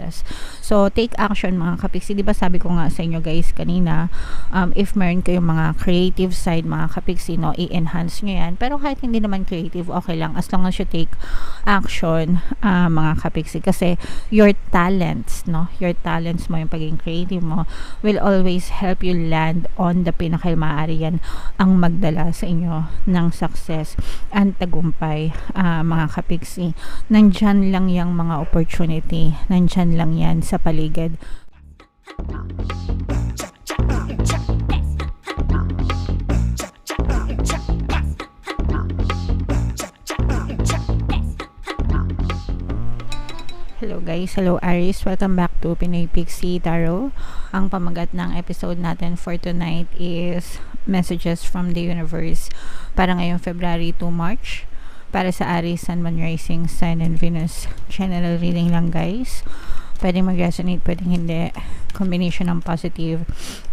success. So, take action mga kapiksi. Di ba sabi ko nga sa inyo guys kanina, if meron kayong mga creative side mga kapiksi, no, i-enhance nyo yan. Pero kahit hindi naman creative, okay lang. As long as you take action, mga kapiksi. Kasi your talents, no, your talents mo, yung pagiging creative mo, will always help you land on the pinaka maaari yan ang magdala sa inyo ng success and tagumpay, mga kapiksi. Nandyan lang yung mga opportunity, nandyan lang yan sa paligid. Hello guys, hello Aries, welcome back to Pinoy Pixie Tarot. Ang pamagat ng episode natin for tonight is Messages from the Universe para ngayong February to March para sa Aries, Sun, Moon, Rising, Sun, and Venus. General reading lang guys, pwedeng mag-resonate, pwedeng hindi. Combination ng positive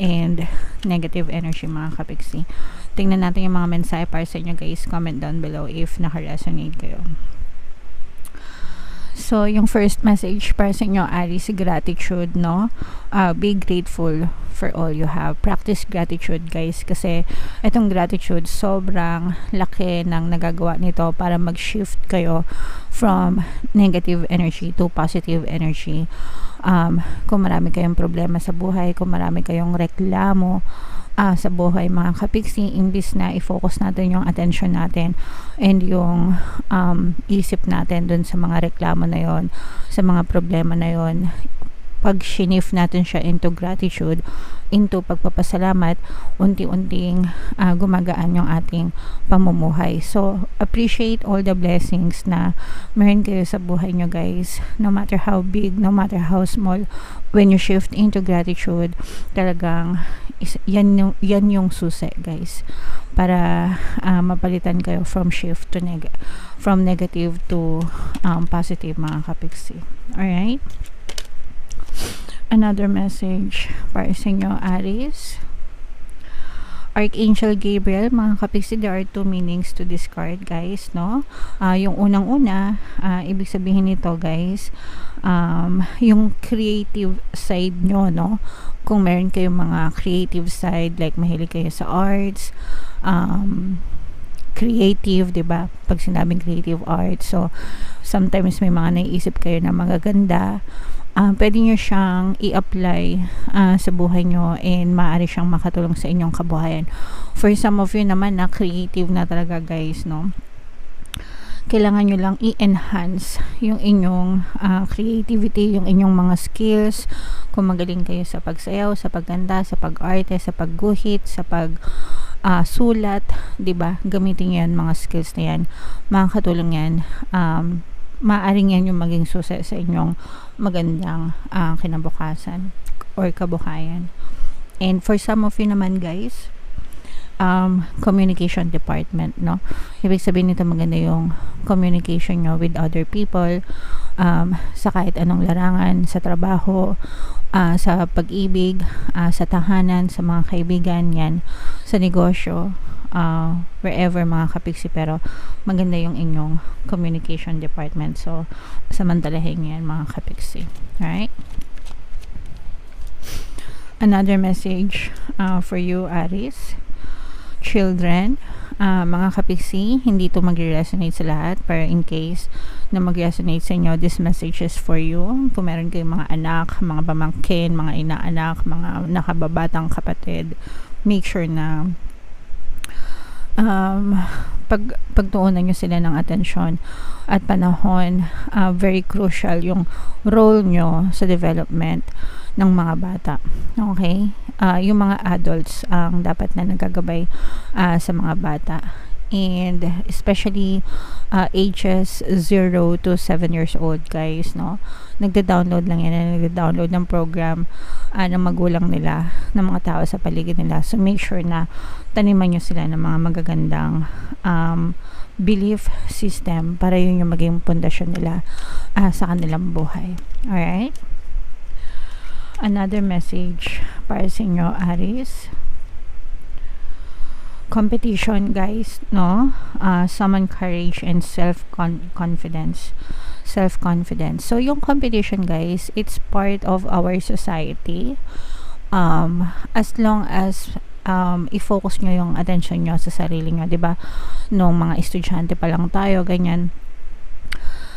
and negative energy mga kapiksi. Tingnan natin yung mga mensahe para sa inyo guys. Comment down below if naka-resonate kayo. So, yung first message para sa inyo, Aries, gratitude, no? Be grateful for all you have. Practice gratitude, guys. Kasi, itong gratitude, sobrang laki ng nagagawa nito para mag-shift kayo from negative energy to positive energy. Kung marami kayong problema sa buhay, kung marami kayong reklamo, sa buhay mga kapiksi, imbis na i-focus natin yung attention natin and yung isip natin dun sa mga reklamo na yon, sa mga problema na yon, pag shinif natin siya into gratitude, into pagpapasalamat, unti-unting gumagaan yung ating pamumuhay. So, appreciate all the blessings na meron kayo sa buhay nyo guys, no matter how big, no matter how small. When you shift into gratitude, talagang yan yung susi guys, para mapalitan kayo from shift to from negative to positive mga kapiksi. Alright? Another message para sa inyo, Aries. Archangel Gabriel, mga kapiksi, there are two meanings to this card, guys, no? Yung unang-una, ibig sabihin nito, guys, yung creative side nyo, no? Kung meron kayong mga creative side, like mahilig kayo sa arts, creative, 'di ba? Pag sinabing creative art, so sometimes may mga naiisip kayo na magaganda, pwede nyo siyang i-apply sa buhay nyo and maaari siyang makatulong sa inyong kabuhayan. For some of you naman na creative na talaga guys, no? Kailangan nyo lang i-enhance yung inyong creativity, yung inyong mga skills. Kung magaling kayo sa pagsayaw, sa pagganda, sa pag-arte, sa pagguhit, sa sulat, 'di ba? Gamitin 'yan, mga skills na 'yan. Makakatulong 'yan. Maaaring 'yan yung maging susi sa inyong magandang kinabukasan or kabuhayan. And for some of you naman guys, communication department, no? Ibig sabihin nito maganda yung communication nyo with other people, sa kahit anong larangan, sa trabaho, sa pag-ibig, sa tahanan, sa mga kaibigan, yan, sa negosyo, wherever mga kapiksi, pero maganda yung inyong communication department. So, samantalahin yan mga kapiksi. Alright? Another message for you, Aries. Children, mga kapiksi, hindi to mag-resonate sa lahat, pero in case na mag-resonate sa inyo, this message is for you. Kung meron kayong mga anak, mga pamangkin, mga inaanak, mga nakababatang kapatid, make sure na pagtuunan nyo sila ng atensyon at panahon. Very crucial yung role nyo sa development ng mga bata. Okay? Yung mga adults ang dapat na nagagabay sa mga bata. And especially ages 0 to 7 years old guys, no? Nagda-download lang yan, nagda-download ng program ng magulang nila, ng mga tao sa paligid nila. So make sure na taniman nyo sila ng mga magagandang belief system para yun yung maging pundasyon nila sa kanilang buhay. Alright? Another message para sa inyo, Aries. Competition guys, no? Summon courage and self-confidence. self-confidence. So, yung competition, guys, it's part of our society. As long as i-focus nyo yung attention nyo sa sarili nyo, 'di ba? Nung mga estudyante pa lang tayo, ganyan.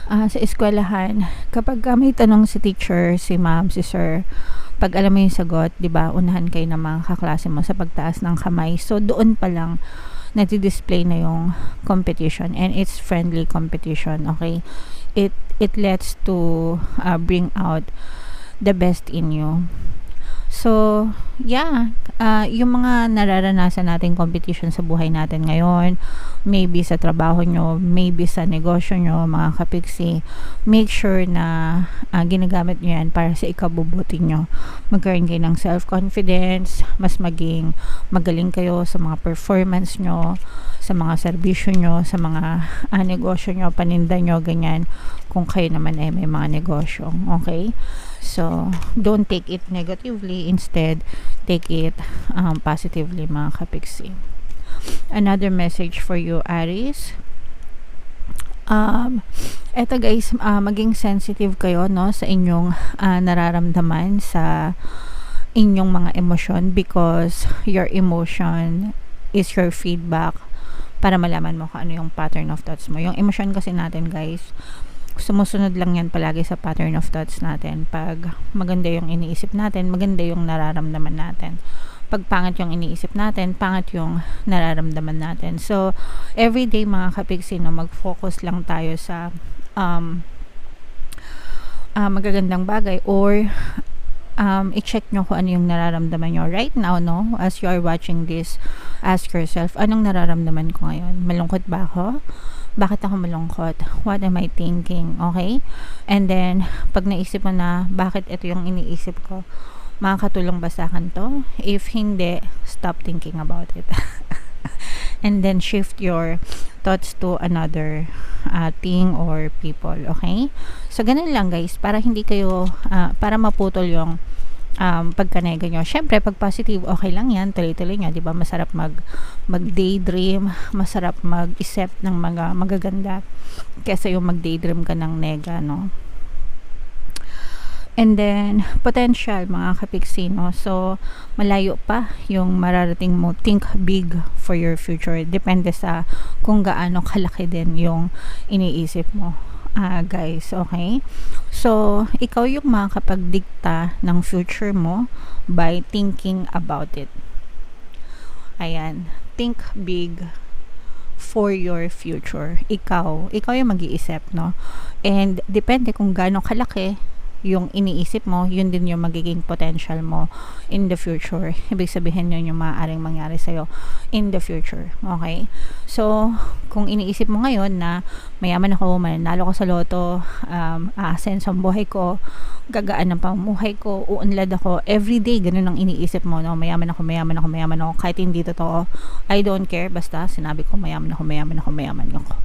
Sa eskwelahan, kapag may tanong si teacher, si ma'am, si sir, pag alam mo yung sagot, 'di ba? Unahan kayo ng mga kaklase mo sa pagtaas ng kamay. So, doon pa lang nati-display na yung competition, and it's friendly competition, okay? It lets to bring out the best in you. So, yeah, yung mga nararanasan nating competition sa buhay natin ngayon, maybe sa trabaho nyo, maybe sa negosyo nyo, mga kapiksi, make sure na ginagamit nyo yan para sa ikabubuti nyo. Magkaroon kayo ng self-confidence, mas maging magaling kayo sa mga performance nyo, sa mga serbisyo nyo, sa mga negosyo nyo, paninda nyo, ganyan, kung kayo naman ay may mga negosyo, okay? So, don't take it negatively. Instead, take it positively, mga kapiksi. Another message for you, Aries. Eto guys, maging sensitive kayo, no, sa inyong nararamdaman, sa inyong mga emosyon, because your emotion is your feedback para malaman mo kung ano yung pattern of thoughts mo. Yung emosyon kasi natin, guys, sumusunod lang yan palagi sa pattern of thoughts natin. Pag maganda yung iniisip natin, maganda yung nararamdaman natin. Pag pangit yung iniisip natin, pangit yung nararamdaman natin. So, everyday, mga kapiksi, no, mag-focus lang tayo sa magagandang bagay, or i-check nyo kung ano yung nararamdaman nyo right now, no? As you are watching this, ask yourself, anong nararamdaman ko ngayon? Malungkot ba ako? Bakit ako malungkot? What am I thinking? Okay? And then, pag naisip mo na, bakit ito yung iniisip ko? Makakatulong ba sa akin to? If hindi, stop thinking about it. And then, shift your thoughts to another thing or people. Okay? So, ganun lang, guys. Para hindi kayo, para maputol yung pagkanega nyo. Syempre, pag positive, okay lang yan, tuloy-tuloy nga, di ba? Masarap mag-daydream, masarap mag-isip ng mga magaganda kesa yung mag-daydream ka ng nega, no? And then, potential, mga kapiksi, no? So, malayo pa yung mararating mo. Think big for your future. Depende sa kung gaano kalaki din yung iniisip mo. Guys, okay? So, ikaw yung makakapagdikta ng future mo by thinking about it. Ayan. Think big for your future. Ikaw yung mag-iisip, no? And depende kung gaano kalaki yung iniisip mo, yun din yung magiging potential mo in the future. Ibig sabihin yun yung maaaring mangyari sa'yo in the future. Okay? So, kung iniisip mo ngayon na mayaman ako, mananalo ko sa loto, aasenso ang buhay ko, gagaan ng pamumuhay ko, uunlad ako, everyday, ganun ang iniisip mo, no? Mayaman ako, kahit hindi totoo. I don't care, basta sinabi ko mayaman ako.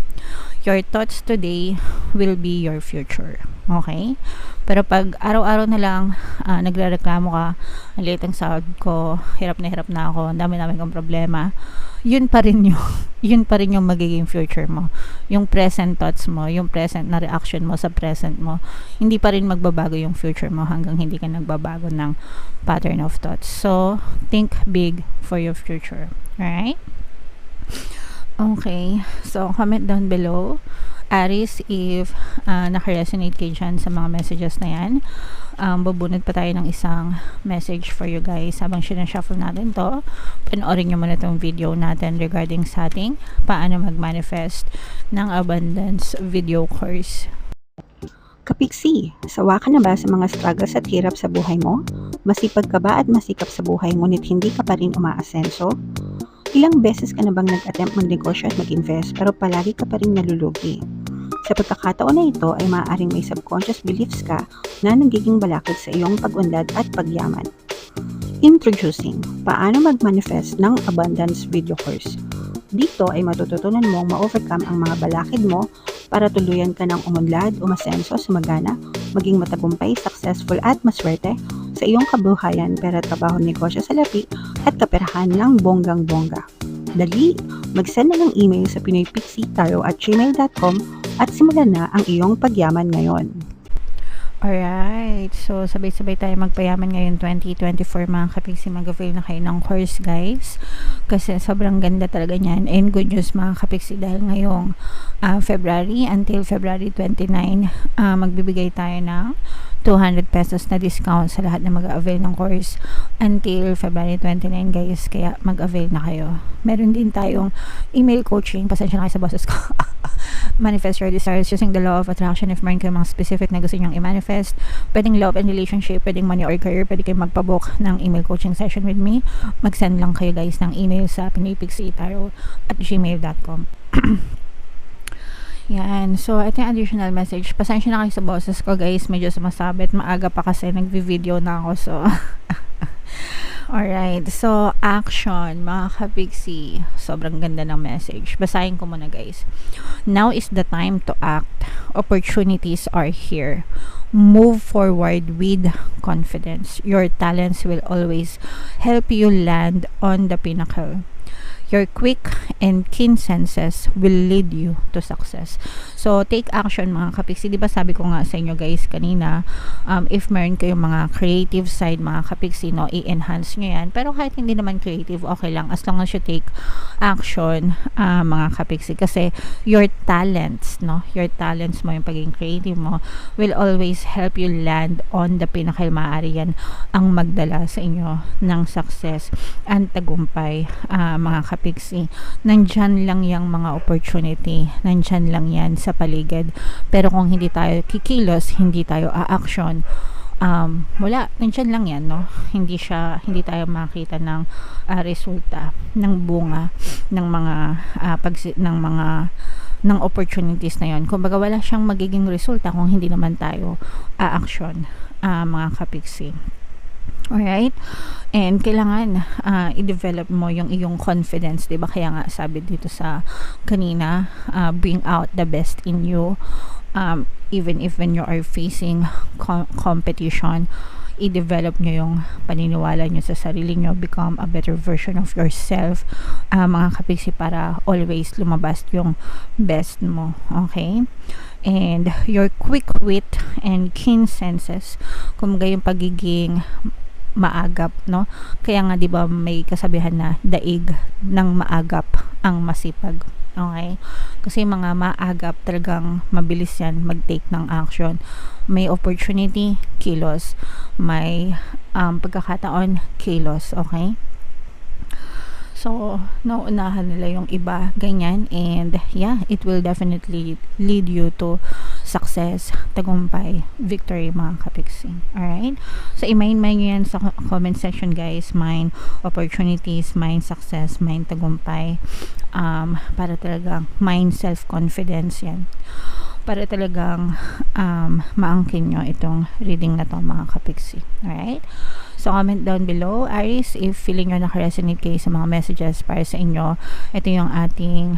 Your thoughts today will be your future. Okay? Pero pag araw-araw na lang nagrereklamo ka, ang liit ang sahod ko, hirap na ako, ang dami kong problema, yun pa rin yung magiging future mo. Yung present thoughts mo, yung present na reaction mo sa present mo, hindi pa rin magbabago yung future mo hanggang hindi ka nagbabago ng pattern of thoughts. So, think big for your future. Alright? Okay, so comment down below, Aries, if naka-resonate kayo dyan sa mga messages na yan. Bubunod pa tayo ng isang message for you guys. Habang sinashuffle natin to, panoorin nyo muna itong video natin regarding sa ating paano mag-manifest ng abundance video course. Kapiksi, sawa ka na ba sa mga struggles at hirap sa buhay mo? Masipag ka ba at masikap sa buhay ngunit hindi ka pa rin umaasenso? Ilang beses ka na bang nag-attempt magnegosyo at mag-invest pero palagi ka pa rin nalulugi? Sa pagkakataon na ito ay maaaring may subconscious beliefs ka na nagiging balakid sa iyong pag-unlad at pagyaman. Introducing, paano mag-manifest ng abundance video course. Dito ay matututunan mong ma-overcome ang mga balakid mo para tuluyan ka ng umunlad, umasenso, sumagana, maging matagumpay, successful at maswerte sa iyong kabuhayan, pera, trabaho, negosyo, salapi at kaperahan ng bonggang-bongga. Dali, mag-send na ng email sa pinoypixitaro@gmail.com at simulan na ang iyong pagyaman ngayon. Alright, so sabay-sabay tayo magpayaman ngayon 2024 mga kapiksi. Mag-avail na kayo ng course guys, kasi sobrang ganda talaga niyan. And good news mga kapiksi, dahil ngayong February until February 29, magbibigay tayo ng 200 pesos na discount sa lahat na mag-avail ng course until February 29 guys, kaya mag-avail na kayo. Meron din tayong email coaching, pasensya na kayo sa boses ko. Manifest your desires using the law of attraction. If meron kayo mga specific na gusto nyong i-manifest, pwedeng love and relationship, pwedeng money or career, pwede kayo magpabook ng email coaching session with me. Mag-send lang kayo guys ng email sa pinoypixietaro@gmail.com. Yan. So, ito yung additional message. Pasensya na kayo sa boses ko guys. Medyo sumasabit. Maaga pa kasi nagvi-video na ako. So, alright. So, action. Mga kapiksi. Sobrang ganda ng message. Basahin ko muna guys. Now is the time to act. Opportunities are here. Move forward with confidence. Your talents will always help you land on the pinnacle. Your quick and keen senses will lead you to success. So, take action mga kapiksi. Diba sabi ko nga sa inyo guys kanina, if meron kayong mga creative side mga kapiksi, no, i-enhance nyo yan. Pero kahit hindi naman creative, okay lang. As long as you take action, mga kapiksi. Kasi your talents, no, your talents mo, yung pagiging creative mo, will always help you land on the pinnacle. Maaari yan ang magdala sa inyo ng success and tagumpay, mga kapiksi. Nandyan lang yung mga opportunity, nandyan lang yan sa paligid. Pero kung hindi tayo kikilos, hindi tayo a-action, wala, nandyan lang yan, no? Hindi tayo makita ng resulta, ng bunga ng mga ng opportunities na yon. Kumbaga wala siyang magiging resulta kung hindi naman tayo a-action, mga kapiksi. Alright? And kailangan i-develop mo yung iyong confidence, diba? Kaya nga sabi dito sa kanina, bring out the best in you. Even if when you are facing competition, i-develop nyo yung paniniwala nyo sa sarili nyo, become a better version of yourself, mga kapiksi, para always lumabas yung best mo. Okay? And your quick wit and keen senses, kumbaga yung pagiging maagap, no? Kaya nga 'di ba may kasabihan na daig ng maagap ang masipag. Okay? Kasi mga maagap talagang mabilis yan mag-take ng action. May opportunity, kilos. May pagkakataon, kilos. Okay? So, nauunahan nila yung iba, ganyan. And yeah, it will definitely lead you to success, tagumpay, victory, mga kapiksi. Alright? So, i-mine nyo yan sa comment section, guys. Mine opportunities, mine success, mine tagumpay. Para talagang mine self-confidence yan. Para talagang maangkin nyo itong reading na to, mga kapiksi. Alright? So, comment down below, Aries, if feeling nyo nakaresonate kayo sa mga messages para sa inyo. Ito yung ating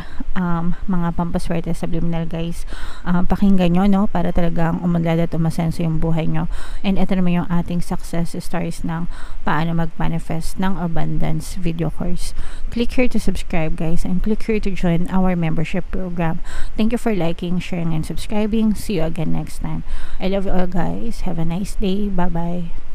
mga pampaswerte subliminal, guys. Pakinggan nyo, no? Para talagang umunlad at umasenso yung buhay nyo. And ito naman yung ating success stories ng paano mag-manifest ng abundance video course. Click here to subscribe, guys, and click here to join our membership program. Thank you for liking, sharing, and subscribing. See you again next time. I love you all, guys. Have a nice day. Bye-bye.